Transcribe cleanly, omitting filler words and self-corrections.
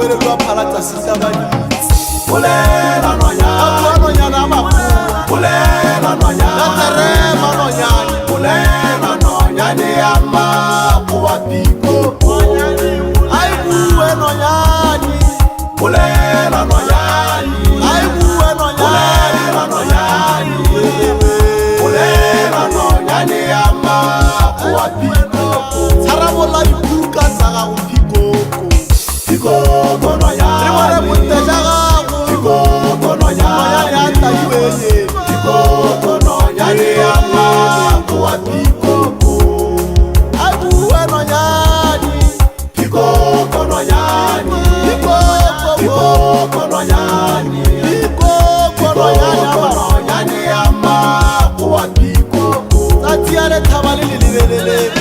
belelwa phalatsa sitabadi Bolela nonyane nonyana mapu Bolela nonyane terema nonyane Bolela nonyane ya makuwa piko ai bue nonyane Bolela nonyane ai bue nonyane Bolela nonyane ya makuwa piko tsarabola dibuka tsa gago phikoko Piko nonyane re bone monte ja gago Piko nonyane ya taiwenye Piko nonyane ya makuwa piko ai bue nonyane Piko nonyane Piko nonyane phikoko nonyane nonyane ya makuwa piko tsatsi ya lethaba le le lebelele